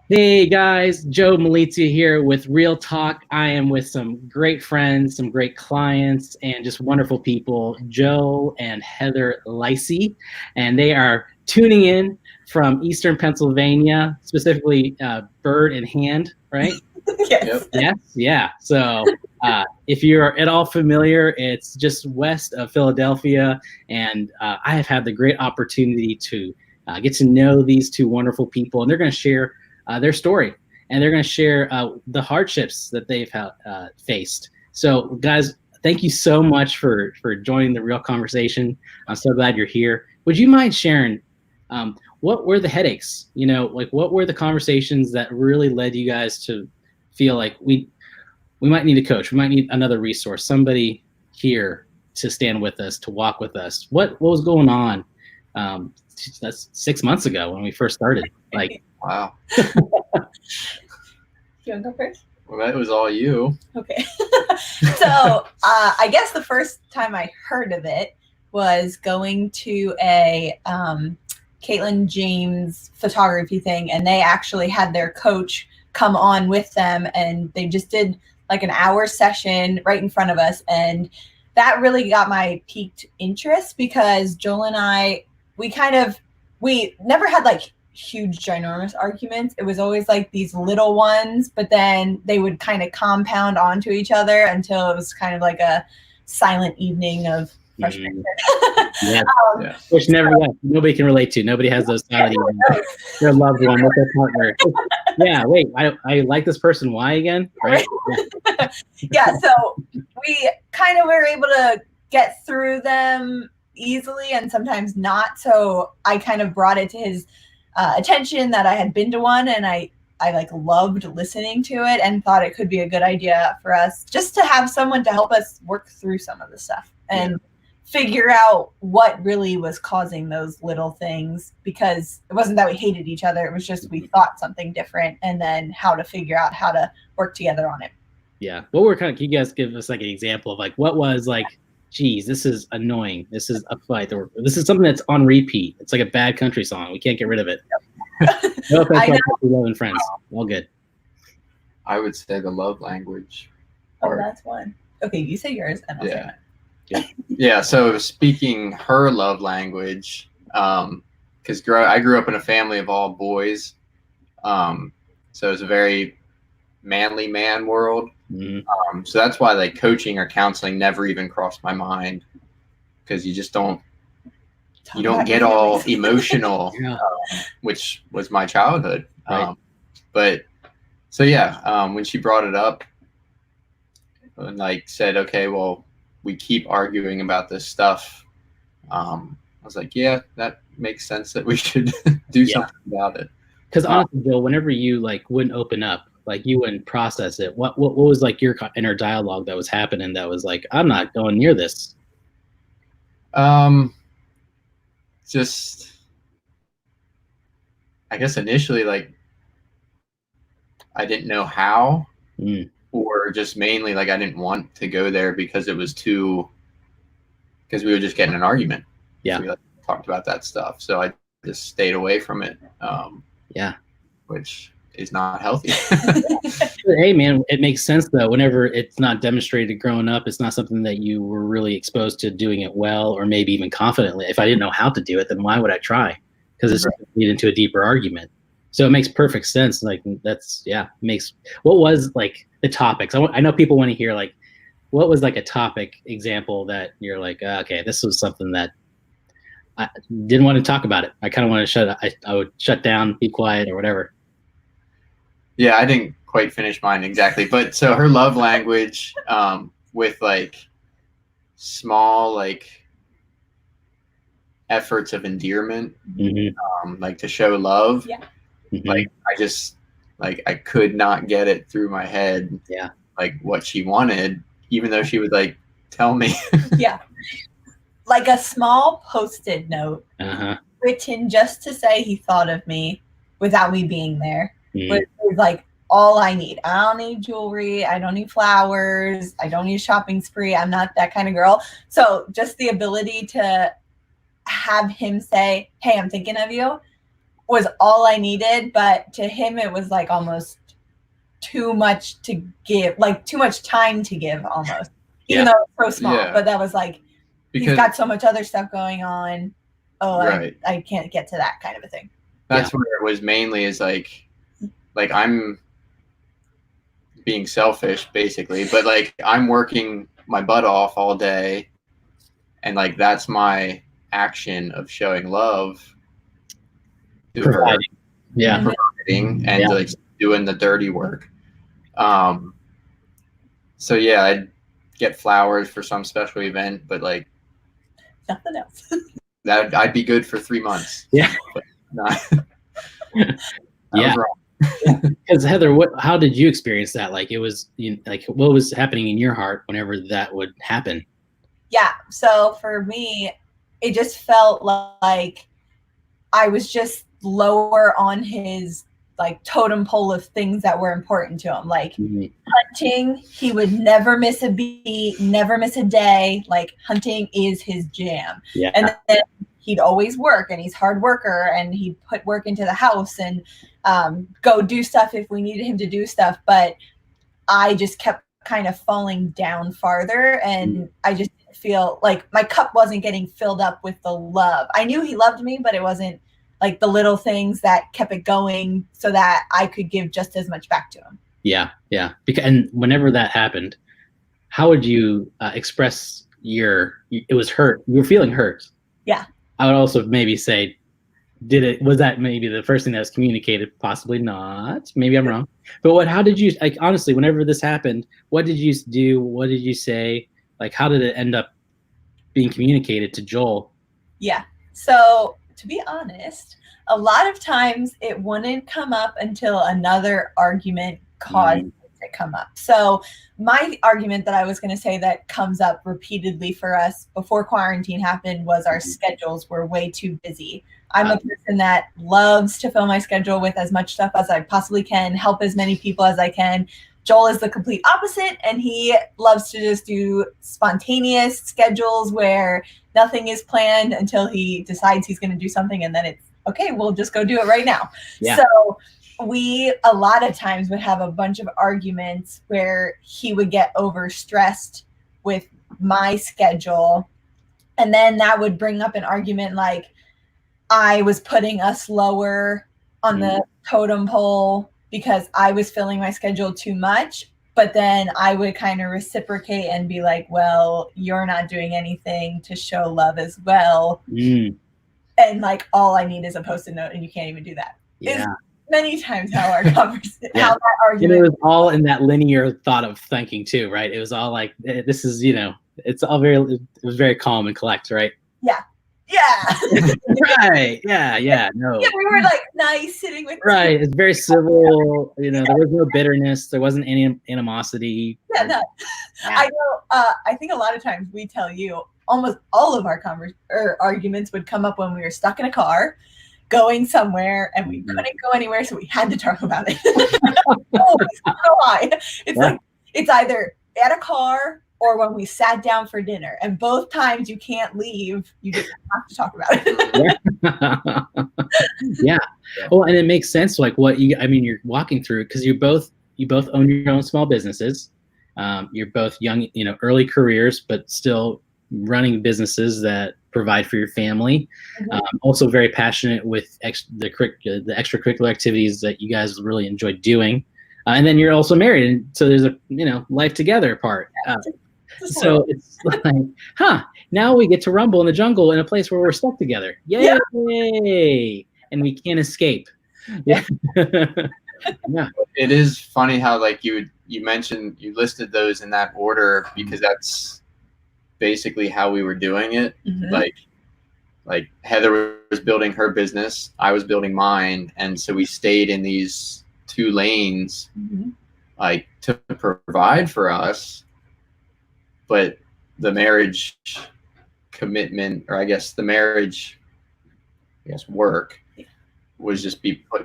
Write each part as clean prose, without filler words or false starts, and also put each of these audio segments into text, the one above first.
Hey guys, Joe Malizia here with Real Talk. I am with some great friends, some great clients, and just wonderful people, Joe and Heather Leicy. And they are tuning in from Eastern Pennsylvania, specifically Bird in Hand, right? Yes. Yes, yeah. So if you're at all familiar, it's just west of Philadelphia. And I have had the great opportunity to get to know these two wonderful people, and they're going to share their story, and they're going to share the hardships that they've faced. So, guys, thank you so much for joining the real conversation. I'm so glad you're here. Would you mind sharing what were the headaches? Like what were the conversations that really led you guys to feel like we might need a coach, we might need another resource, somebody here to stand with us, to walk with us? What was going on? That's 6 months ago when we first started. Like, Wow. You want to go first? Well, that was all you. Okay. So I guess the first time I heard of it was going to a Caitlin James photography thing, and they actually had their coach come on with them, and they just did like an hour session right in front of us, and that really got my piqued interest because Joel and I, we never had like huge ginormous arguments. It was always like these little ones, but then they would kind of compound onto each other until it was kind of like a silent evening of frustration. Yeah. Which nobody can relate to. Nobody has those silent evenings. Their loved one with their partner. Yeah, wait, I like this person. Why again? Right? Yeah, so we kind of were able to get through them easily and sometimes not. So I kind of brought it to his attention that I had been to one, and I like loved listening to it and thought it could be a good idea for us just to have someone to help us work through some of the stuff and figure out what really was causing those little things, because it wasn't that we hated each other. It was just we thought something different, and then how to figure out how to work together on it. Yeah. What were can you guys give us like an example of like what was like, geez, this is annoying. This is a fight, or this is something that's on repeat. It's like a bad country song. We can't get rid of it. No offense to our love and friends. All good. I would say the love language. Oh, that's one. Okay, you say yours, and I'll say mine. Yeah. So speaking her love language, because I grew up in a family of all boys, so it's a very manly man world. Mm-hmm. So that's why like coaching or counseling never even crossed my mind, because you just don't get all emotional, which was my childhood. Right. But so yeah, when she brought it up and like said, okay, well, we keep arguing about this stuff, I was like, yeah, that makes sense that we should do something about it. Because honestly, Bill, whenever you like wouldn't open up, like you wouldn't process it, what was like your inner dialogue that was happening that was like, I'm not going near this? Just, I guess initially, like, I didn't know how, or just mainly like I didn't want to go there because it was because we would just get in an argument. Yeah. So we talked about that stuff. So I just stayed away from it. Which is not healthy. Hey man, it makes sense though. Whenever it's not demonstrated growing up, it's not something that you were really exposed to doing it well, or maybe even confidently. If I didn't know how to do it, then why would I try? Because it's going to lead into a deeper argument. So it makes perfect sense. Like what was like the topics? I know people want to hear like, what was like a topic example that you're like, okay, this was something that I didn't want to talk about it. I kind of want to I would shut down, be quiet, or whatever. Yeah, I didn't quite finish mine exactly, but so her love language, with like small like efforts of endearment, like to show love. Yeah. Like I could not get it through my head. Yeah. Like what she wanted, even though she would like tell me. Yeah. Like a small Post-it note written just to say he thought of me without me being there. But it was like all I need. I don't need jewelry. I don't need flowers. I don't need a shopping spree. I'm not that kind of girl. So just the ability to have him say, hey, I'm thinking of you. was all I needed, but to him it was like almost too much to give, like too much time to give almost, even though it was so small. Yeah. But that was like, Because he's got so much other stuff going on. Oh, right. I can't get to that kind of a thing. That's where it was mainly is like I'm being selfish basically, but like I'm working my butt off all day, and like that's my action of showing love to Providing. her, Yeah. providing and like doing the dirty work. So yeah, I'd get flowers for some special event, but like nothing else. that I'd be good for 3 months. Yeah. But not, yeah. Because Heather, how did you experience that? Like it was like what was happening in your heart whenever that would happen? Yeah. So for me, it just felt like I was just lower on his like totem pole of things that were important to him. Like hunting, he would never miss a beat, never miss a day. Like hunting is his jam. Yeah. And then he'd always work, and he's a hard worker, and he'd put work into the house and go do stuff if we needed him to do stuff. But I just kept kind of falling down farther, and I just feel like my cup wasn't getting filled up with the love. I knew he loved me, but it wasn't like the little things that kept it going so that I could give just as much back to him. Yeah. Yeah. And whenever that happened, how would you express it was hurt. You were feeling hurt. Yeah. I would also maybe say, was that maybe the first thing that was communicated? Possibly not. Maybe I'm wrong. But how did you, like, honestly, whenever this happened, what did you do? What did you say? Like, how did it end up being communicated to Joel? Yeah. So to be honest, a lot of times it wouldn't come up until another argument caused it to come up. So my argument that I was going to say that comes up repeatedly for us before quarantine happened was our schedules were way too busy. I'm a person that loves to fill my schedule with as much stuff as I possibly can, help as many people as I can. Joel is the complete opposite, and he loves to just do spontaneous schedules where nothing is planned until he decides he's going to do something, and then it's okay, we'll just go do it right now. Yeah. So we a lot of times would have a bunch of arguments where he would get overstressed with my schedule, and then that would bring up an argument like I was putting us lower on the totem pole because I was filling my schedule too much. But then I would kind of reciprocate and be like, well, you're not doing anything to show love as well. And like, all I need is a Post-it note, and you can't even do that. Yeah. It's many times how our conversation, how that argument. And it was all in that linear thought of thinking too, right? It was all like, this is, it's all it was very calm and collect, right? Yeah. Yeah. Right. Yeah. No. Yeah, we were like nice sitting with. Right. It's very civil. There was no bitterness. There wasn't any animosity. Yeah. No. Yeah. I know. I think a lot of times we tell you almost all of our arguments would come up when we were stuck in a car, going somewhere, and we couldn't go anywhere, so we had to talk about it. I don't know why. It's like it's either at a car or when we sat down for dinner, and both times you can't leave, you just have to talk about it. Yeah. Well, and it makes sense, like you're walking through, because you both own your own small businesses. You're both young, early careers, but still running businesses that provide for your family. Also very passionate with the extracurricular activities that you guys really enjoy doing. And then you're also married, and so there's a life together part. So it's like, now we get to rumble in the jungle in a place where we're stuck together. Yay! Yeah. And we can't escape. Yeah. Yeah. It is funny how like you mentioned, you listed those in that order because that's basically how we were doing it. Like Heather was building her business, I was building mine, and so we stayed in these two lanes like to provide for us. But the marriage commitment, or I guess the marriage, work was just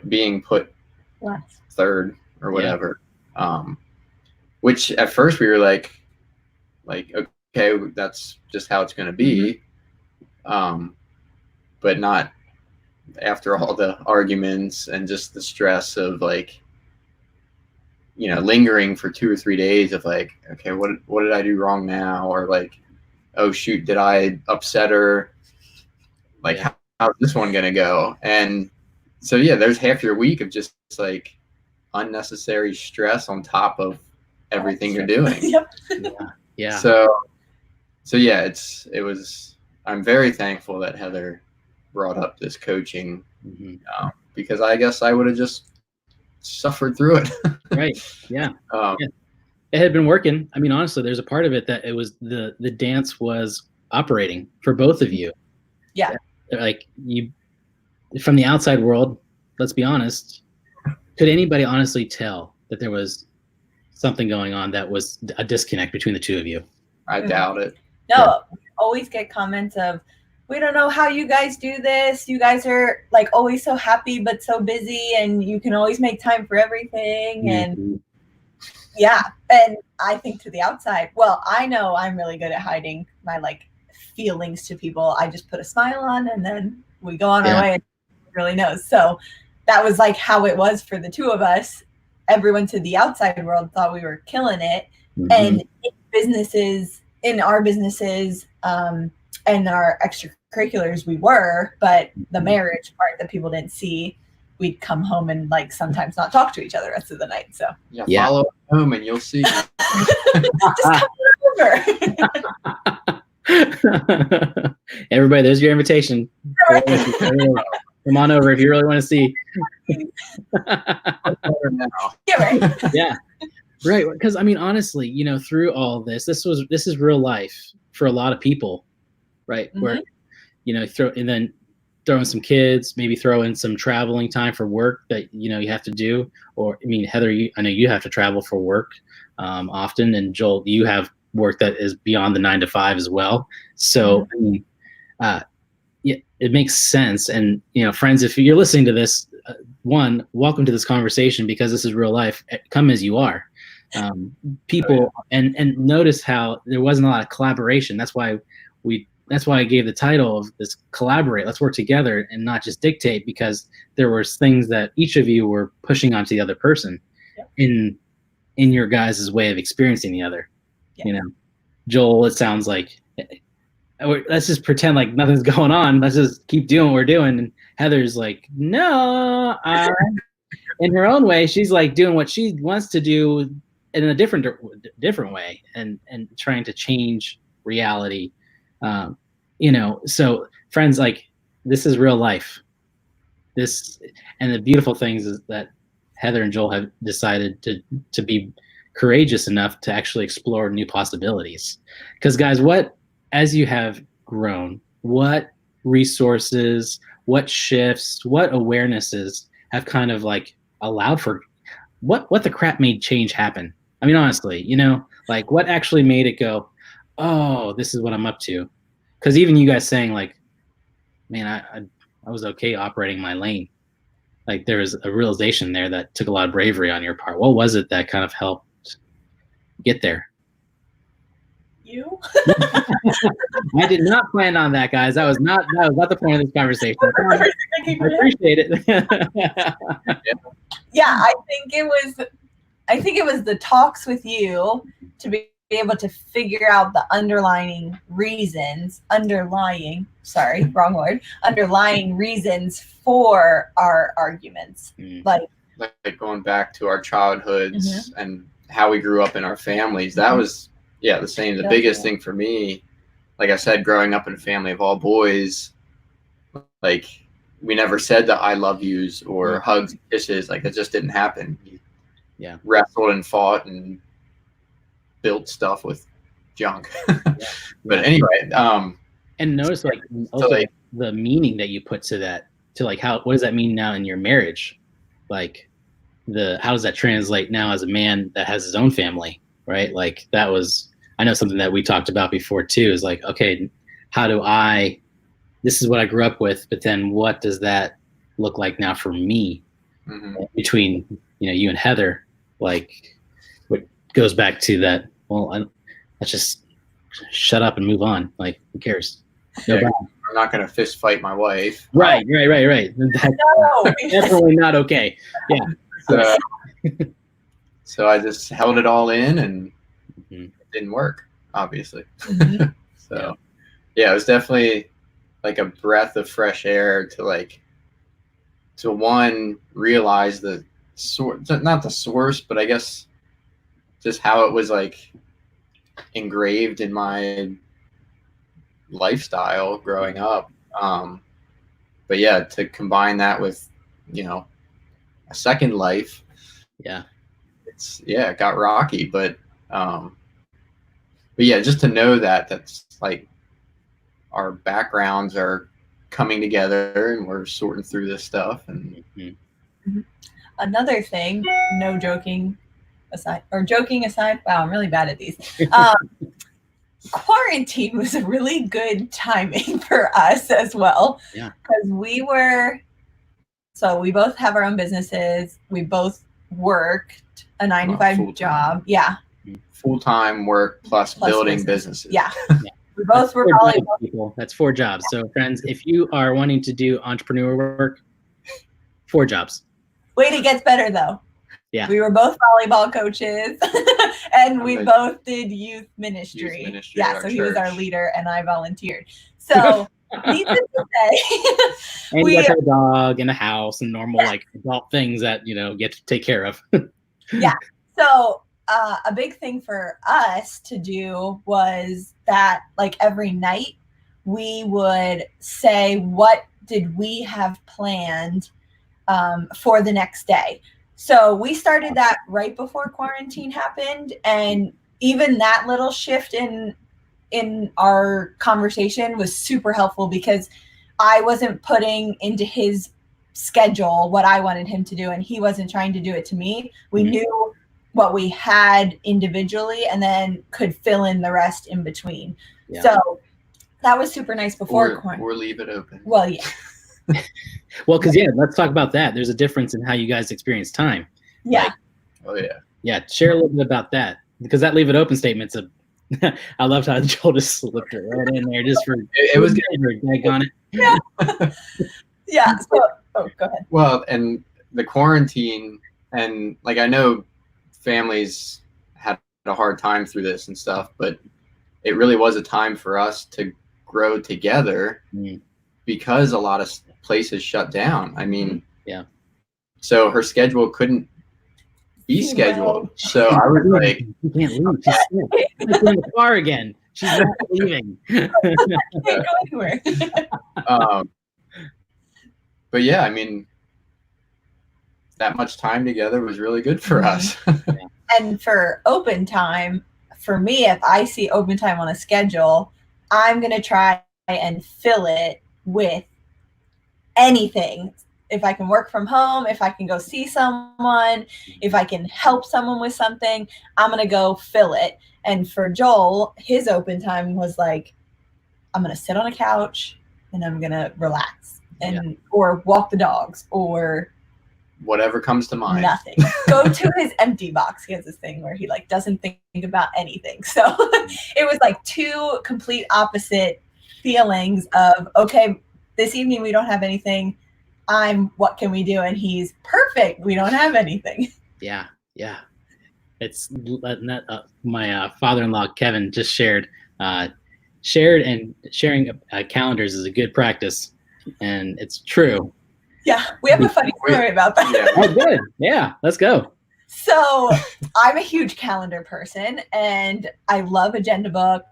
being put third or whatever. Which at first we were like, okay, that's just how it's going to be. But not after all the arguments and just the stress of like, lingering for 2 or 3 days of like, okay, what did I do wrong now? Or like, oh shoot, did I upset her? Like, how's this one gonna go? And so there's half your week of just like unnecessary stress on top of everything you're doing. Yep. Yeah. So I'm very thankful that Heather brought up this coaching, because I guess I would have just suffered through it. Right. Yeah. It had been working. I mean, honestly, there's a part of it that it was the dance was operating for both of you. Yeah. Like you, from the outside world, let's be honest, could anybody honestly tell that there was something going on that was a disconnect between the two of you? I doubt it. No, always get comments of, we don't know how you guys do this. You guys are like always so happy but so busy, and you can always make time for everything. And and I think to the outside, well, I know I'm really good at hiding my like feelings to people. I just put a smile on and then we go on our way, and nobody really knows. So that was like how it was for the two of us. Everyone to the outside world thought we were killing it. And in our businesses, and our extracurriculars, we were, but the marriage part that people didn't see, we'd come home and like sometimes not talk to each other the rest of the night. So follow home and you'll see. Just come over. Everybody, there's your invitation. Come on over if you really want to see. Yeah. Right. Because I mean, honestly, through all this is real life for a lot of people, right? Where, throw in some kids, maybe throw in some traveling time for work that, you have to do. Or, I mean, Heather, I know you have to travel for work often. And Joel, you have work that is beyond the 9 to 5 as well. So, I mean, it makes sense. And, friends, if you're listening to this, welcome to this conversation, because this is real life. Come as you are. People and notice how there wasn't a lot of collaboration. That's why I gave the title of this, collaborate. Let's work together and not just dictate, because there were things that each of you were pushing onto the other person in your guys' way of experiencing the other. Joel, it sounds like, let's just pretend like nothing's going on. Let's just keep doing what we're doing. And Heather's like, no, in her own way, she's like doing what she wants to do in a different way, and trying to change reality. So friends, like, this is real life. And the beautiful things is that Heather and Joel have decided to be courageous enough to actually explore new possibilities. Because guys, as you have grown, what resources, what shifts, what awarenesses have kind of like allowed for what the crap made change happen? I mean, honestly, like what actually made it go, oh, this is what I'm up to? Because even you guys saying like, man, I was okay operating my lane. Like there was a realization there that took a lot of bravery on your part. What was it that kind of helped get there? You? I did not plan on that, guys. That was not the point of this conversation. I appreciate it. Yeah, I think it was the talks with you to be able to figure out the underlying reasons for our arguments. Like going back to our childhoods and how we grew up in our families. That was the same. The biggest thing for me, like I said, growing up in a family of all boys, like we never said the I love yous or hugs and kisses. Like that just didn't happen. Yeah. Wrestled and fought and built stuff with junk. But anyway, and notice like also so the meaning that you put to that, to like what does that mean now in your marriage? Like how does that translate now as a man that has his own family, right? Like that was, I know something that we talked about before too, is like, okay, this is what I grew up with, but then what does that look like now for me between, you and Heather? Like what goes back to that, well, let's just shut up and move on. Like who cares? Our I'm not going to fist fight my wife. Right. That's No. definitely not okay. Yeah. So I just held it all in, and Mhm. it didn't work, obviously. Mhm. So yeah, it was definitely like a breath of fresh air to one, realize the not the source, but I guess just how it was like engraved in my lifestyle growing up. But yeah, to combine that with, a second life, Yeah. it got rocky, but yeah, just to know that that's like our backgrounds are coming together and we're sorting through this stuff. And Another thing, no joking aside, or joking aside, wow, I'm really bad at these. Quarantine was a really good timing for us as well. Yeah. Because we both have our own businesses. We both worked a 9-to-5 full-time. job. Yeah. Full-time work plus building businesses. Yeah. We both were volleyball people. That's 4 jobs. So friends, if you are wanting to do entrepreneur work, 4 jobs. Wait, it gets better though. Yeah. We were both volleyball coaches and we both did youth ministry. Yeah, so he was our leader and I volunteered. So needless to say, and we got a dog and a house and normal like adult things that get to take care of. Yeah. So a big thing for us to do was that like every night we would say what did we have planned for the next day. So we started that right before quarantine happened, and even that little shift in our conversation was super helpful because I wasn't putting into his schedule what I wanted him to do, and he wasn't trying to do it to me. We knew what we had individually and then could fill in the rest in between. Yeah. So that was super nice before quarantine. Or leave it open. Well, yeah. Well, because let's talk about that. There's a difference in how you guys experience time. Yeah. Yeah. Share a little bit about that, because that leave it open statement's I loved how Joel just slipped it right in there just for it was good. On it. Yeah. Yeah. So, go ahead. Well, and the quarantine, and like I know families had a hard time through this and stuff, but it really was a time for us to grow together because a lot of places shut down. I mean, so her schedule couldn't be scheduled. So I was like, you can't leave. She's in the car again. She's not leaving. Can't go anywhere. But yeah, I mean, that much time together was really good for us. And for open time, for me, if I see open time on a schedule, I'm going to try and fill it with anything. If I can work from home, if I can go see someone, if I can help someone with something, I'm going to go fill it. And for Joel, his open time was like, I'm going to sit on a couch and I'm going to relax and or walk the dogs or whatever comes to mind. Nothing. Go to his empty box. He has this thing where he like doesn't think about anything. So it was like 2 complete opposite feelings of, okay, this evening we don't have anything. What can we do? And he's perfect. We don't have anything. Yeah. It's my father-in-law Kevin just shared and sharing calendars is a good practice, and it's true. Yeah, we have a funny story about that. Yeah. Oh, good. Yeah, let's go. So I'm a huge calendar person, and I love agenda books.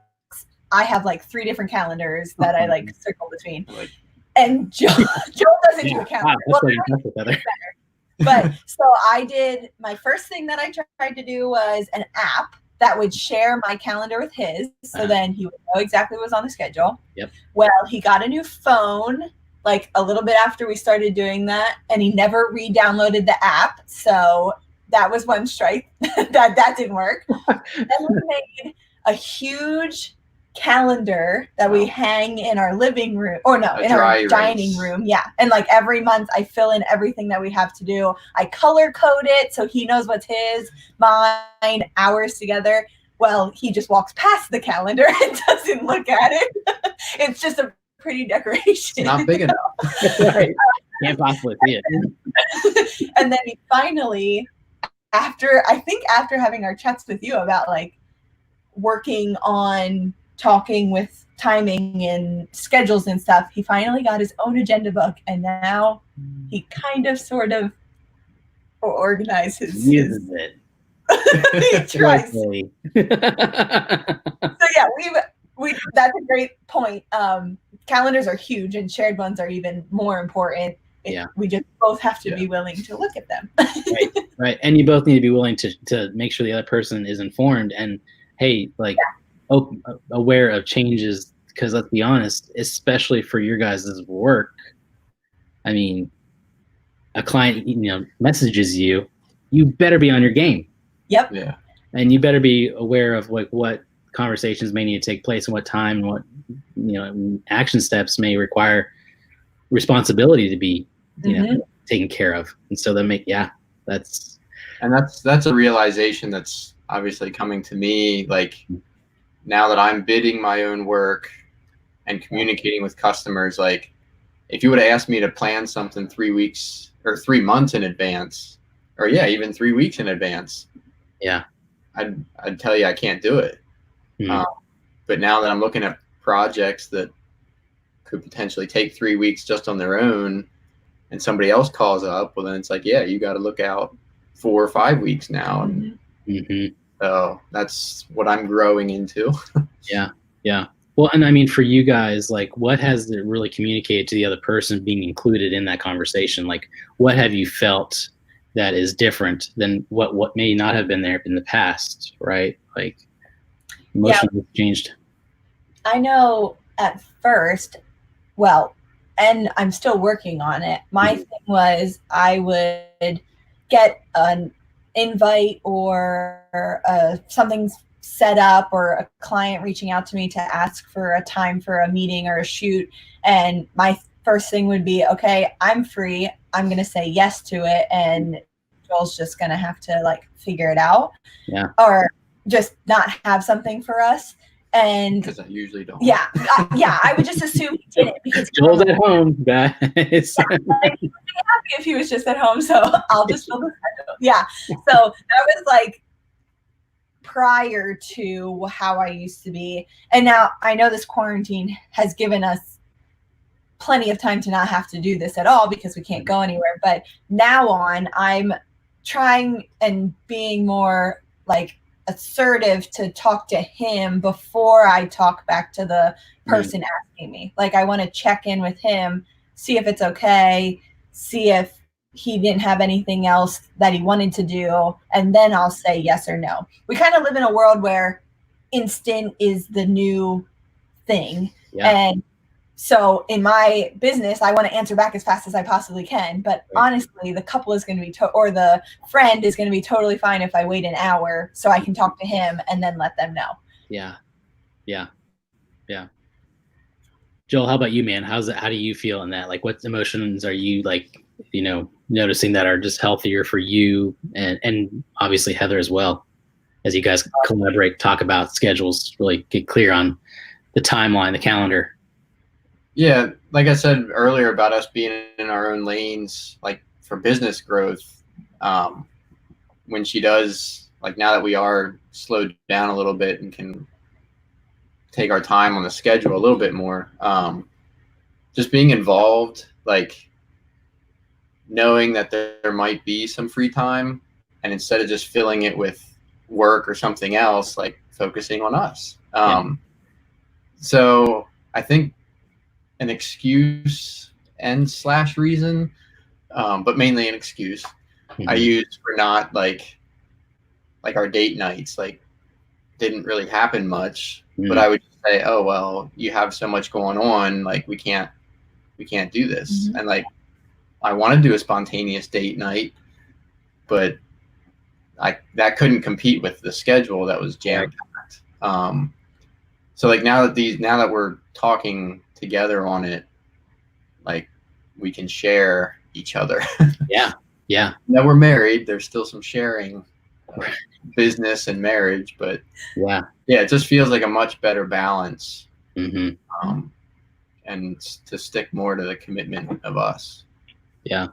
I have like 3 different calendars that I like circle between. And Joel doesn't do a calendar. But so I did, my first thing that I tried to do was an app that would share my calendar with his. So then he would know exactly what was on the schedule. Yep. Well, he got a new phone like a little bit after we started doing that, and he never re-downloaded the app. So that was one strike that didn't work. Then we made a huge calendar that we hang in our living room, or no, in our dining room. Yeah. And like every month I fill in everything that we have to do. I color code it so he knows what's his, mine, hours together. Well, he just walks past the calendar and doesn't look at it. It's just a pretty decoration. Not big enough. Right. Can't possibly see it. And then he finally, after having our chats with you about like working on talking with timing and schedules and stuff, he finally got his own agenda book, and now he kind of sort of organizes Uses it. he tries. Luckily. So yeah, we that's a great point. Calendars are huge, and shared ones are even more important. Yeah. We just both have to be willing to look at them. Right. And you both need to be willing to make sure the other person is informed and, hey, like, aware of changes, because let's be honest, especially for your guys' work, I mean, a client, messages you, you better be on your game. Yep. Yeah. And you better be aware of like what conversations may need to take place and what time and what, action steps may require responsibility to be, taken care of. And so that's a realization that's obviously coming to me, like, now that I'm bidding my own work and communicating with customers. Like, if you would have asked me to plan something 3 weeks or 3 months in advance, or even 3 weeks in advance, I'd tell you I can't do it. But now that I'm looking at projects that could potentially take 3 weeks just on their own, and somebody else calls up, well, then it's like, you got to look out 4 or 5 weeks now. And so that's what I'm growing into. Yeah. Well, and I mean, for you guys, like, what has it really communicated to the other person being included in that conversation? Like, what have you felt that is different than what may not have been there in the past, right? Like, emotions have changed. I know at first, and I'm still working on it. My thing was I would get an invite or something set up, or a client reaching out to me to ask for a time for a meeting or a shoot. And my first thing would be, okay, I'm free. I'm going to say yes to it. And Joel's just going to have to like figure it out. Yeah. Or just not have something for us. And because I usually don't. I would just assume he did it because Joel's at home, guys. Like, he would be happy if he was just at home, so I'll just fill the schedule. Yeah. So that was like prior to how I used to be. And now I know this quarantine has given us plenty of time to not have to do this at all because we can't go anywhere. But now on, I'm trying and being more like assertive to talk to him before I talk back to the person asking me. Like, I want to check in with him, see if it's okay, see if he didn't have anything else that he wanted to do, and then I'll say yes or no. We kind of live in a world where instant is the new thing. And so in my business, I want to answer back as fast as I possibly can. But honestly, the couple is going to be, or the friend is going to be totally fine if I wait an hour so I can talk to him and then let them know. Yeah. Joel, how about you, man? How do you feel in that? Like, what emotions are you like, noticing that are just healthier for you and obviously Heather as well, as you guys collaborate, talk about schedules, really get clear on the timeline, the calendar? Yeah, like I said earlier about us being in our own lanes, like for business growth, when she does, like now that we are slowed down a little bit and can take our time on the schedule a little bit more, just being involved, like knowing that there might be some free time, and instead of just filling it with work or something else, like focusing on us. So I think an excuse and / reason, but mainly an excuse I use for not like our date nights, like didn't really happen much, but I would say, oh, well, you have so much going on, like we can't do this. And like, I want to do a spontaneous date night, but that couldn't compete with the schedule that was jam packed. So like now that we're talking together on it, like we can share each other. Yeah. Now we're married, there's still some sharing, business and marriage, but it just feels like a much better balance. and to stick more to the commitment of us. Yeah.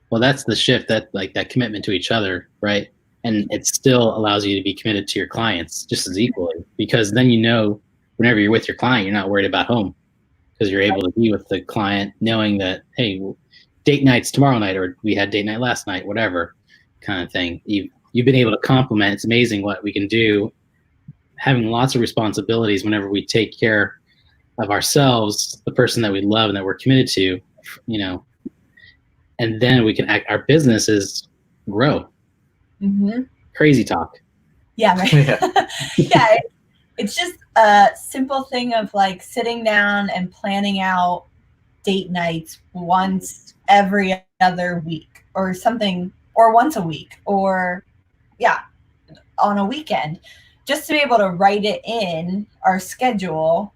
Well, that's the shift, that like that commitment to each other, right? And it still allows you to be committed to your clients just as equally, because then whenever you're with your client, you're not worried about home, because you're able to be with the client knowing that, hey, date night's tomorrow night, or we had date night last night, whatever kind of thing. You've been able to complement. It's amazing what we can do, having lots of responsibilities whenever we take care of ourselves, the person that we love and that we're committed to, and then we can our businesses grow. Mm-hmm. Crazy talk. Yeah, right. Yeah, it's just a simple thing of like sitting down and planning out date nights once every other week or something, or once a week, or on a weekend, just to be able to write it in our schedule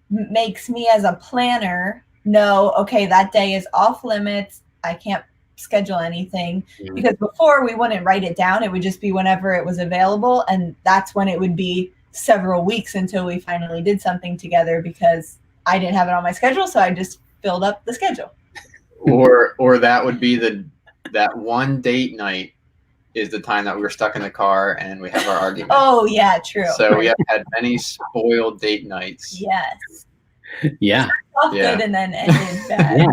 makes me as a planner know, okay, that day is off limits. I can't schedule anything, because before we wouldn't write it down. It would just be whenever it was available. And that's when it would be several weeks until we finally did something together, because I didn't have it on my schedule. So I just filled up the schedule. Or that would be that one date night is the time that we were stuck in the car and we have our argument. Oh yeah, true. So we have had many spoiled date nights. Yes. Yeah. Off good and then ended bad.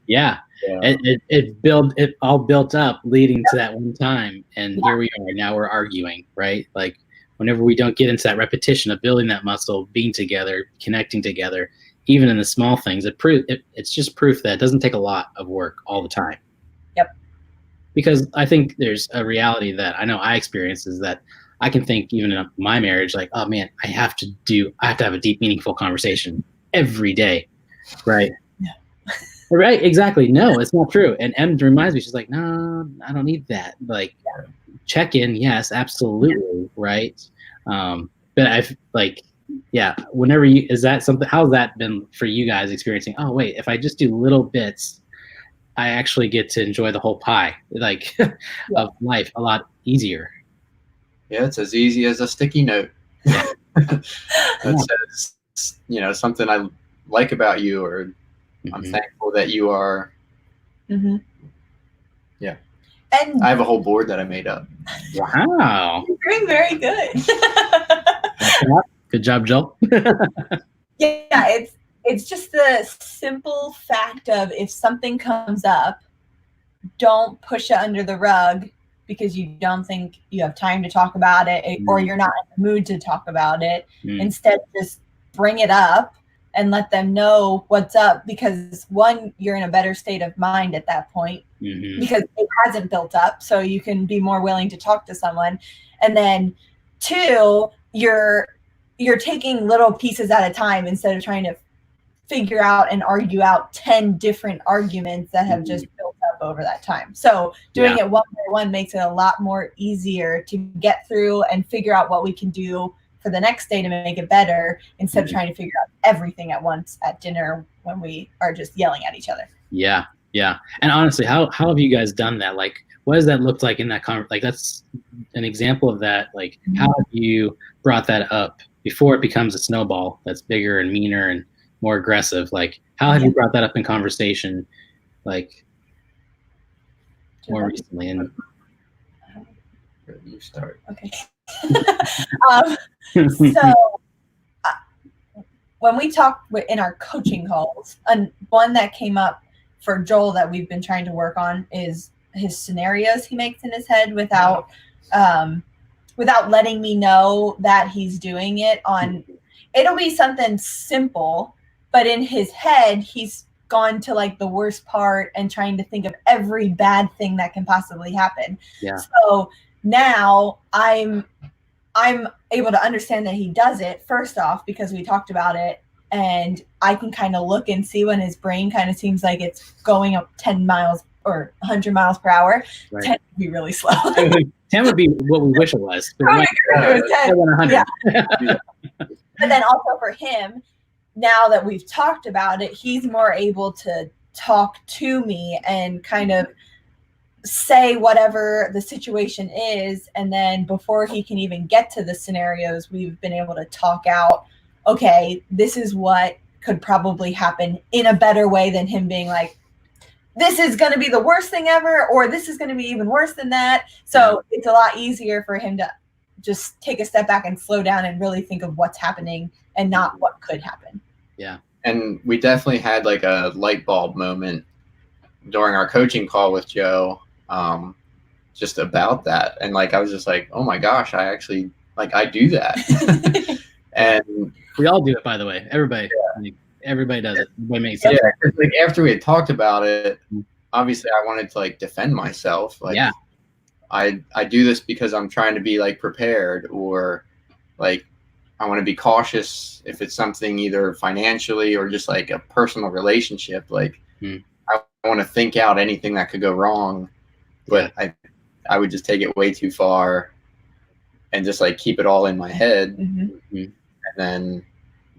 Yeah. It all built up leading to that one time, and here we are. Now we're arguing, right? Like whenever we don't get into that repetition of building that muscle, being together, connecting together, even in the small things, it's just proof that it doesn't take a lot of work all the time. Yep. Because I think there's a reality that I know I experience, is that I can think even in my marriage, like, oh man, I have to have a deep, meaningful conversation every day, right? Yeah. Right, exactly. No, it's not true. And Em reminds me, she's like, no, I don't need that. Like, check in, yes, absolutely, right? But I've whenever is that something? How's that been for you guys experiencing? Oh wait, if I just do little bits, I actually get to enjoy the whole pie, like of life, a lot easier. Yeah, it's as easy as a sticky note that says, something I like about you, or I'm thankful that you are. Mm-hmm. Yeah. And I have a whole board that I made up. Wow. You're doing very good. Good job, Joel. Yeah, it's just the simple fact of, if something comes up, don't push it under the rug because you don't think you have time to talk about it, or you're not in the mood to talk about it. Instead, just bring it up and let them know what's up, because one, you're in a better state of mind at that point, because it hasn't built up, so you can be more willing to talk to someone. And then two, you're taking little pieces at a time, instead of trying to figure out and argue out 10 different arguments that have just built up over that time. So doing it one by one makes it a lot more easier to get through and figure out what we can do for the next day to make it better, instead of trying to figure out everything at once at dinner when we are just yelling at each other. Yeah. And honestly, how have you guys done that? Like, what does that look like in that like, that's an example of that. Like, how have you brought that up before it becomes a snowball that's bigger and meaner and more aggressive? Like, how have you brought that up in conversation, like, more recently? And you start. Okay. So when we talk in our coaching calls, and one that came up for Joel that we've been trying to work on is his scenarios he makes in his head without letting me know that he's doing it. It'll be something simple, but in his head, he's gone to like the worst part and trying to think of every bad thing that can possibly happen. Yeah. So now I'm able to understand that he does it, first off, because we talked about it, and I can kind of look and see when his brain kind of seems like it's going up 10 miles or 100 miles per hour. Right. 10 would be really slow. 10 would be what we wish it was. But then also for him, now that we've talked about it, he's more able to talk to me and kind of say whatever the situation is. And then before he can even get to the scenarios, we've been able to talk out, okay, this is what could probably happen in a better way than him being like, this is going to be the worst thing ever, or this is going to be even worse than that. So it's a lot easier for him to just take a step back and slow down and really think of what's happening and not what could happen. Yeah. And we definitely had like a light bulb moment during our coaching call with Joe, just about that. And like, I was just like, oh my gosh, I actually, like, I do that. And we all do it, by the way. Everybody, everybody does it. Everybody makes it. Yeah, 'cause, like, after we had talked about it, obviously I wanted to like defend myself. Like, I do this because I'm trying to be like prepared, or like I want to be cautious if it's something either financially or just like a personal relationship. Like I want to think out anything that could go wrong, but I would just take it way too far and just like keep it all in my head. And then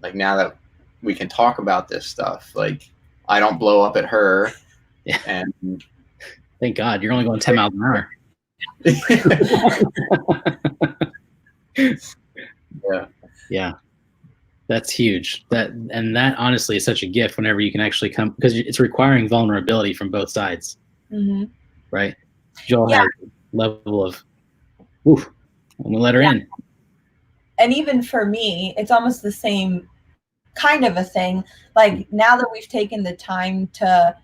like, now that we can talk about this stuff, like I don't blow up at her. And thank God you're only going 10 miles an hour. Yeah, that's huge. That honestly is such a gift whenever you can actually come, because it's requiring vulnerability from both sides. Right? Joel has a level of, I'm gonna let her in. And even for me, it's almost the same kind of a thing. Like, now that we've taken the time to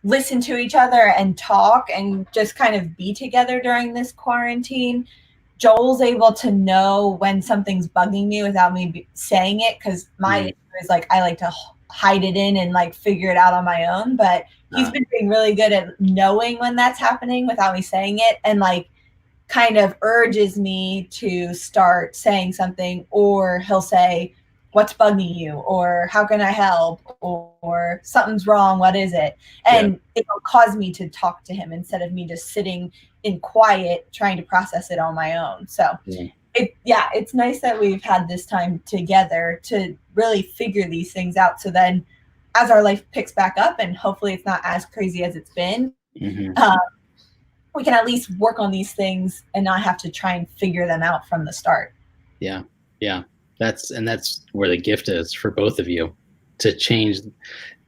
listen to each other and talk and just kind of be together during this quarantine, Joel's able to know when something's bugging me without me saying it, because my issue is like, I like to hide it in and like figure it out on my own. But he's been doing really good at knowing when that's happening without me saying it, and like kind of urges me to start saying something, or he'll say, what's bugging you, or how can I help, or something's wrong, what is it? And it'll cause me to talk to him instead of me just sitting in quiet trying to process it on my own. So it's nice that we've had this time together to really figure these things out, so then as our life picks back up, and hopefully it's not as crazy as it's been, we can at least work on these things and not have to try and figure them out from the start. That's where the gift is for both of you, to change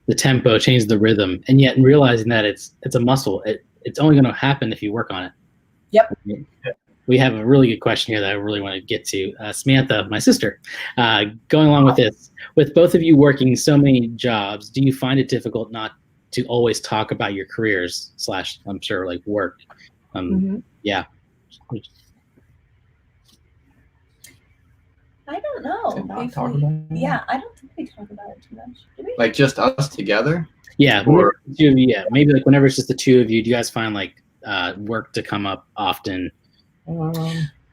the tempo, change the rhythm, and yet realizing that it's a muscle. It's only going to happen if you work on it. We have a really good question here that I really want to get to. Samantha, my sister, going along with this, with both of you working so many jobs, do you find it difficult not to always talk about your careers / I'm sure like work? Yeah. I don't know. I don't think we talk about it too much. Do we? Like just us together? Yeah, or two of you. Yeah, maybe like whenever it's just the two of you. Do you guys find like work to come up often?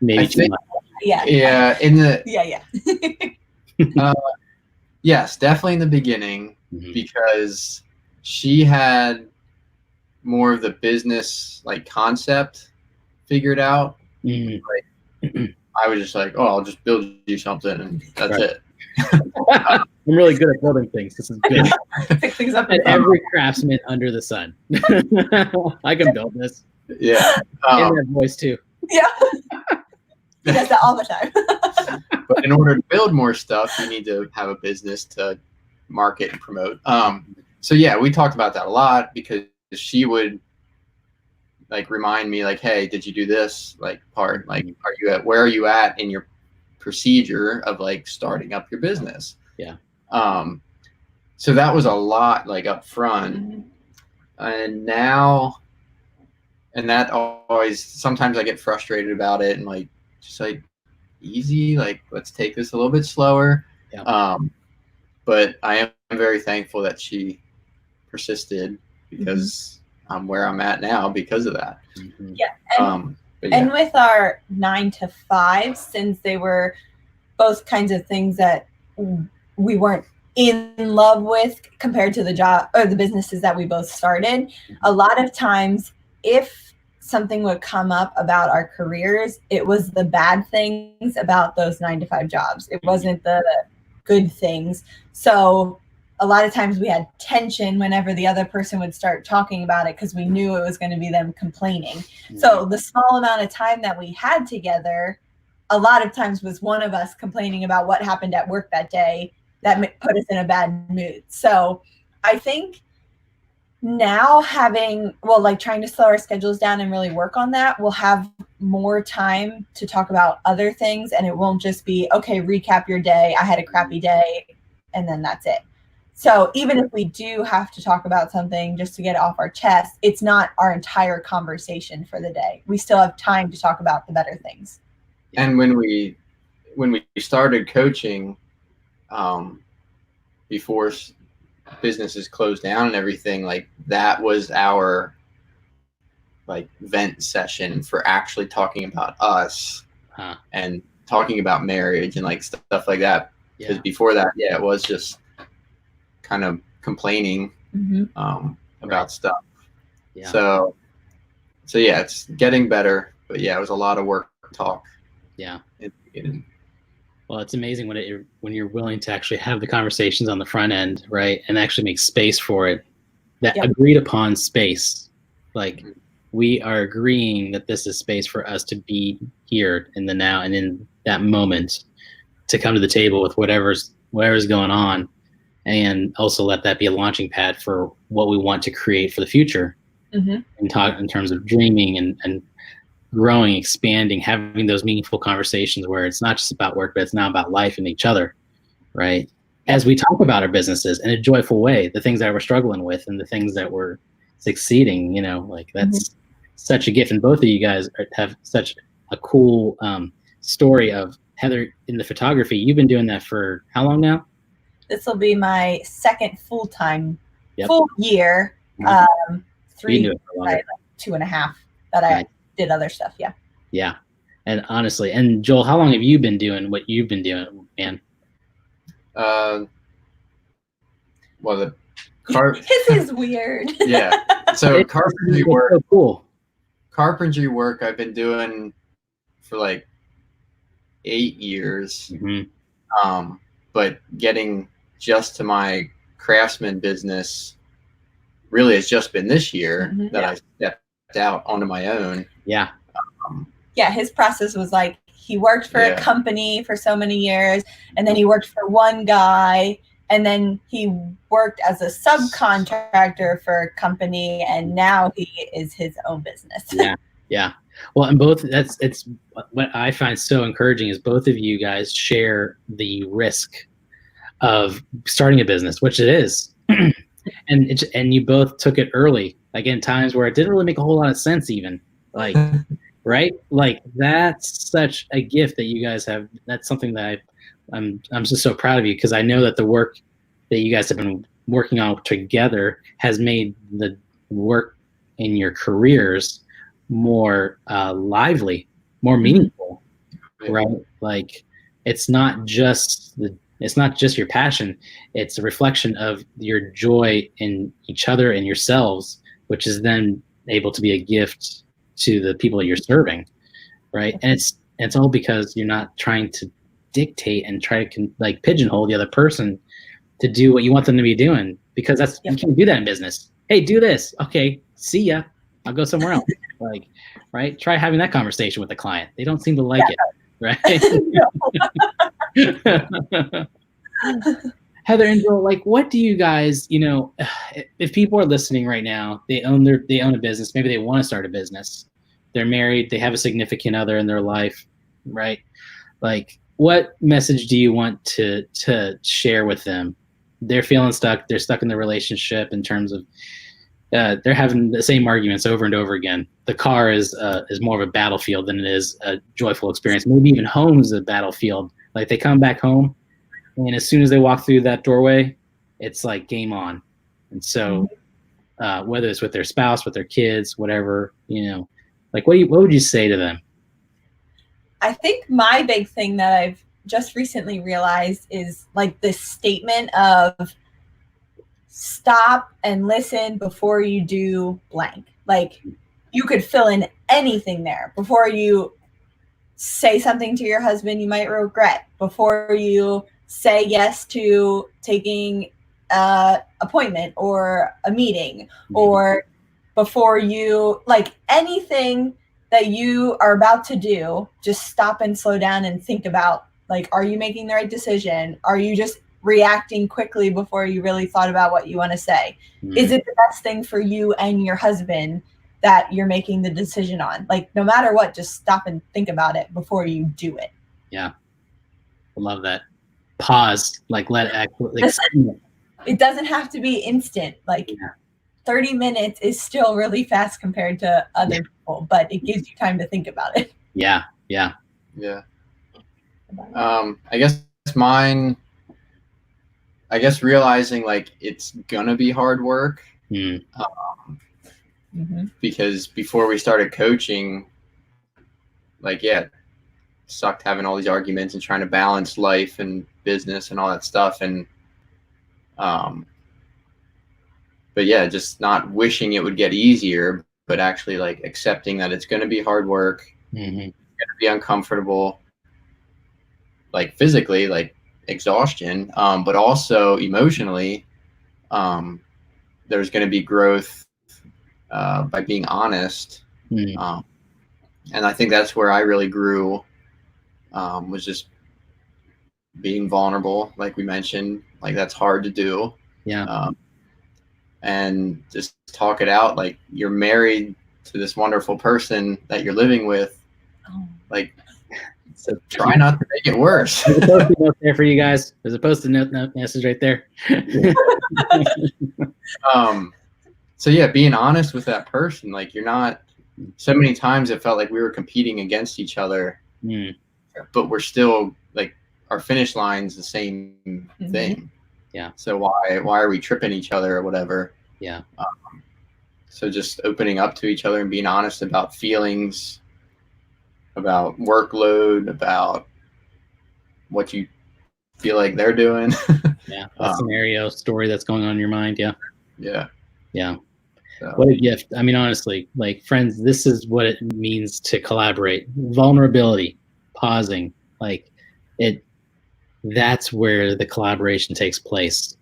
Maybe too much. Yeah. In the yes, definitely in the beginning, because she had more of the business like concept figured out. Like, I was just like, oh, I'll just build you something, and that's it. I'm really good at building things. This is good. Pick things up. And every craftsman under the sun. I can build this. Yeah. In that voice too. Yeah. He does that all the time. But in order to build more stuff, you need to have a business to market and promote. So yeah, we talked about that a lot, because she would like remind me like, hey, did you do this like part? Like, where are you at in your procedure of like starting up your business? Yeah. So that was a lot like up front. And now, and that always, sometimes I get frustrated about it, and like, just like easy, like, let's take this a little bit slower. But I am very thankful that she persisted, because I'm where I'm at now because of that. And with our 9 to 5, since they were both kinds of things that we weren't in love with compared to the job or the businesses that we both started, a lot of times if something would come up about our careers, it was the bad things about those 9 to 5 jobs. It wasn't the good things. So a lot of times we had tension whenever the other person would start talking about it, because we knew it was going to be them complaining. So the small amount of time that we had together, a lot of times was one of us complaining about what happened at work that day, that put us in a bad mood. So I think now trying to slow our schedules down and really work on that, we'll have more time to talk about other things, and it won't just be, okay, recap your day. I had a crappy day, and then that's it. So even if we do have to talk about something just to get it off our chest, it's not our entire conversation for the day. We still have time to talk about the better things. And when we started coaching, before businesses closed down and everything, like that was our like vent session for actually talking about us and talking about marriage and like stuff like that. Because before that, it was just kind of complaining about stuff. Yeah. So yeah, it's getting better, but yeah, it was a lot of work talk. Yeah. Well, it's amazing when you're willing to actually have the conversations on the front end, right, and actually make space for it. That agreed upon space, like we are agreeing that this is space for us to be here in the now and in that moment, to come to the table with whatever's going on, and also let that be a launching pad for what we want to create for the future, and talk in terms of dreaming and growing, expanding, having those meaningful conversations where it's not just about work, but it's now about life and each other, right? As we talk about our businesses in a joyful way, the things that we're struggling with and the things that we're succeeding, like that's such a gift. And both of you guys have such a cool story of Heather in the photography. You've been doing that for how long now? This will be my second full-time full year. 3, like 2.5 that I did other stuff. Yeah. And honestly, and Joel, how long have you been doing what you've been doing, man? Well, this is weird. Yeah. So carpentry work. So cool. Carpentry work I've been doing for like 8 years. But getting just to my craftsman business really has just been this year that I stepped out onto my own. Yeah. His process was like he worked for a company for so many years, and then he worked for one guy, and then he worked as a subcontractor for a company, and now he is his own business. Yeah. Well, and it's what I find so encouraging is both of you guys share the risk of starting a business, which it is. And you both took it early, like in times where it didn't really make a whole lot of sense even, like, right? Like that's such a gift that you guys have. That's something that I'm just so proud of you, because I know that the work that you guys have been working on together has made the work in your careers more lively, more meaningful, right? Like it's not just your passion, it's a reflection of your joy in each other and yourselves, which is then able to be a gift to the people that you're serving, right? And it's all because you're not trying to dictate and try to like pigeonhole the other person to do what you want them to be doing, because that's you can't do that in business. Hey, do this. Okay, see ya. I'll go somewhere else. Like, right? Try having that conversation with the client. They don't seem to like it, right? Heather and Joel, like, what do you guys, if people are listening right now, they own a business, maybe they want to start a business, they're married, they have a significant other in their life, right? Like, what message do you want to share with them? They're feeling stuck. They're stuck in the relationship in terms of they're having the same arguments over and over again. The car is more of a battlefield than it is a joyful experience. Maybe even home's a battlefield. Like they come back home, and as soon as they walk through that doorway, it's like game on. And so whether it's with their spouse, with their kids, whatever, like what would you say to them? I think my big thing that I've just recently realized is like this statement of stop and listen before you do blank. Like you could fill in anything there before you say something to your husband you might regret, before you say yes to taking an appointment or a meeting, or before you, like anything that you are about to do, just stop and slow down and think about, like, are you making the right decision? Are you just reacting quickly before you really thought about what you want to say? Is it the best thing for you and your husband that you're making the decision on? Like, no matter what, just stop and think about it before you do it. Yeah. I love that. Pause, like let it actually. It doesn't have to be instant. Like 30 minutes is still really fast compared to other people, but it gives you time to think about it. Yeah. I guess mine. I guess realizing like it's gonna be hard work. Because before we started coaching, like it sucked having all these arguments and trying to balance life and business and all that stuff, and but yeah, just not wishing it would get easier, but actually like accepting that it's going to be hard work, it's going to be uncomfortable, like physically, like exhaustion, but also emotionally, there's going to be growth by being honest. And I think that's where I really grew, was just being vulnerable, like we mentioned. Like that's hard to do. And just talk it out. Like you're married to this wonderful person that you're living with. Like, so try not to make it worse. There's a post-it note there for you guys. There's a post-it note message right there. So yeah, being honest with that person. Like you're not. So many times it felt like we were competing against each other, but we're still like our finish line's the same thing. Yeah. So why are we tripping each other or whatever? Yeah. So just opening up to each other and being honest about feelings, about workload, about what you feel like they're doing. Yeah. That scenario story that's going on in your mind. Yeah. So. What a gift. I mean, honestly, like friends, this is what it means to collaborate. Vulnerability, pausing, like that's where the collaboration takes place.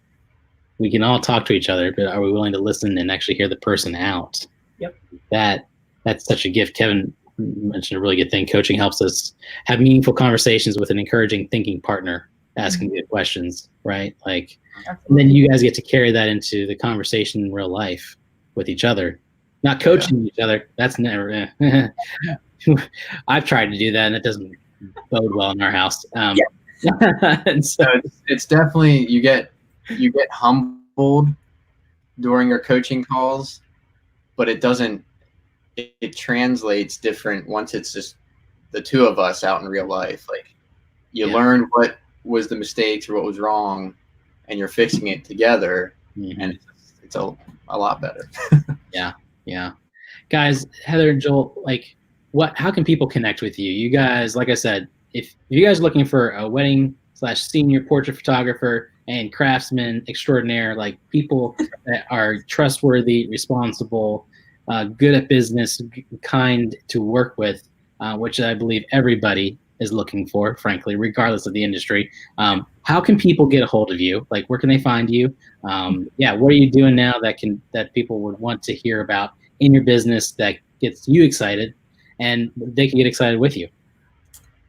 We can all talk to each other, but are we willing to listen and actually hear the person out? Yep. That's such a gift. Kevin mentioned a really good thing. Coaching helps us have meaningful conversations with an encouraging thinking partner, asking good questions, right? Like, and then you guys get to carry that into the conversation in real life with each other, not coaching each other. That's never. I've tried to do that, and it doesn't bode well in our house. And so it's definitely you get humbled during your coaching calls, but it doesn't. It translates different once it's just the two of us out in real life. Like you learn what was the mistakes or what was wrong, and you're fixing it together, and it's a lot better. Yeah. Guys, Heather and Joel, like how can people connect with you? You guys, like I said, if you guys are looking for a wedding / senior portrait photographer and craftsman extraordinaire, like people that are trustworthy, responsible, good at business, kind to work with, which I believe everybody is looking for, frankly, regardless of the industry. How can people get a hold of you? Like, where can they find you? What are you doing now that people would want to hear about in your business that gets you excited, and they can get excited with you?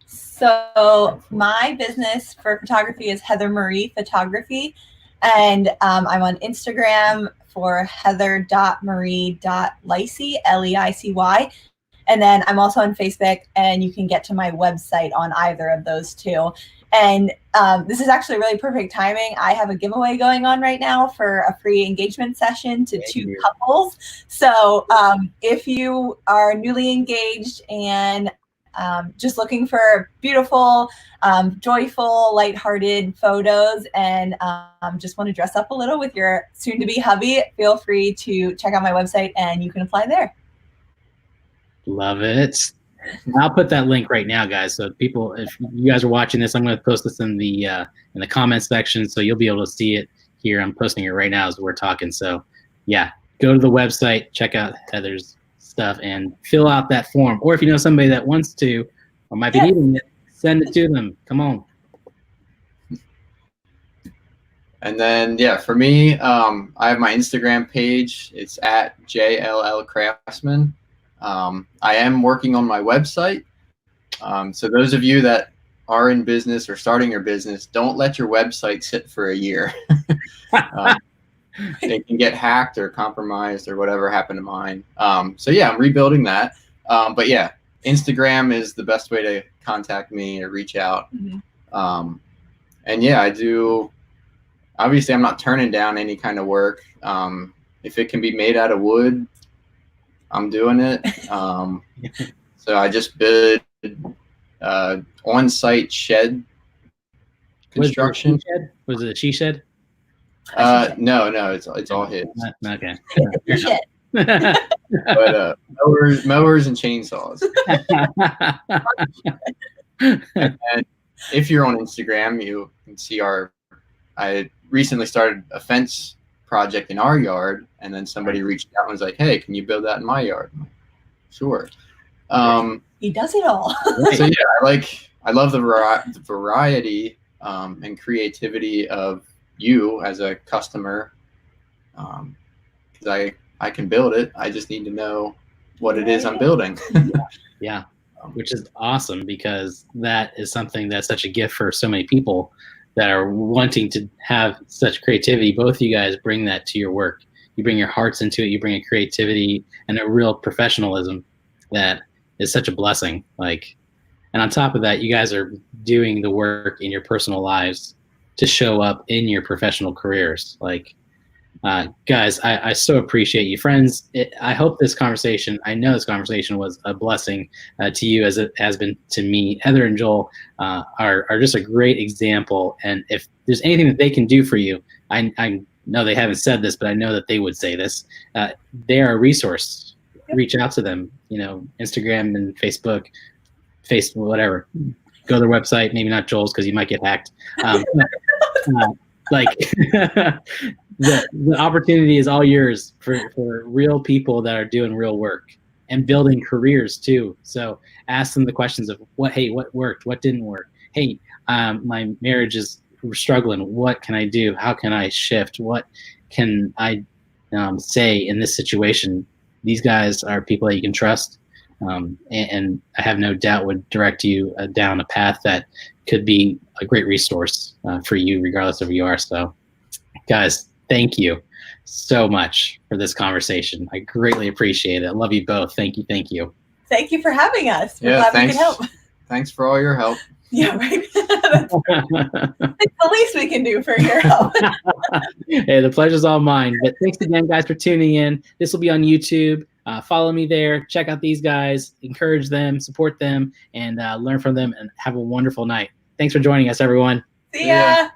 So my business for photography is Heather Marie Photography, and I'm on Instagram for heather.marie.leicy, Leicy. And then I'm also on Facebook, and you can get to my website on either of those two. And this is actually really perfect timing. I have a giveaway going on right now for a free engagement session to 2 couples. So if you are newly engaged and just looking for beautiful, joyful, lighthearted photos, and just want to dress up a little with your soon-to-be hubby, feel free to check out my website, and you can apply there. Love it. I'll put that link right now, guys. So people, if you guys are watching this, I'm going to post this in the comments section, so you'll be able to see it here. I'm posting it right now as we're talking. So yeah, go to the website, check out Heather's stuff, and fill out that form. Or if you know somebody that wants to or might be needing it, send it to them. Come on. And then for me, I have my Instagram page. It's at JLL Craftsman. I am working on my website. So those of you that are in business or starting your business, don't let your website sit for a year. It can get hacked or compromised or whatever happened to mine. So yeah, I'm rebuilding that. But yeah, Instagram is the best way to contact me or reach out. And yeah, I do. Obviously, I'm not turning down any kind of work. If it can be made out of wood, I'm doing it. So I just built on-site shed construction. Was it a she shed? No, it's all his. Okay. But mowers and chainsaws. And if you're on Instagram, you can see I recently started a fence project in our yard, and then somebody reached out and was like, "Hey, can you build that in my yard?" I'm like, sure. He does it all. So yeah, I love the variety and creativity of you as a customer, because I can build it. I just need to know what it is I'm building. Yeah, which is awesome, because that is something that's such a gift for so many people that are wanting to have such creativity. Both of you guys bring that to your work. You bring your hearts into it. You bring a creativity and a real professionalism that is such a blessing. And on top of that, you guys are doing the work in your personal lives to show up in your professional careers. Guys, I so appreciate you, friends. I hope I know this conversation was a blessing to you as it has been to me. Heather and Joel are just a great example. And if there's anything that they can do for you, I know they haven't said this, but I know that they would say this. They are a resource. Reach out to them, Instagram and Facebook, whatever. Go to their website, maybe not Joel's because you might get hacked. The opportunity is all yours for real people that are doing real work and building careers too. So ask them the questions of what worked, what didn't work. Hey, my marriage is struggling. What can I do? How can I shift? What can I say in this situation? These guys are people that you can trust. And I have no doubt would direct you down a path that could be a great resource for you, regardless of who you are. So, guys, thank you so much for this conversation. I greatly appreciate it. I love you both. Thank you. Thank you. Thank you for having us. We're Yeah, glad we could help. Thanks for all your help. Yeah, right. It's the least we can do for your help. Hey, the pleasure's all mine. But thanks again, guys, for tuning in. This will be on YouTube. Follow me there. Check out these guys. Encourage them, support them, and learn from them, and have a wonderful night. Thanks for joining us, everyone. See ya.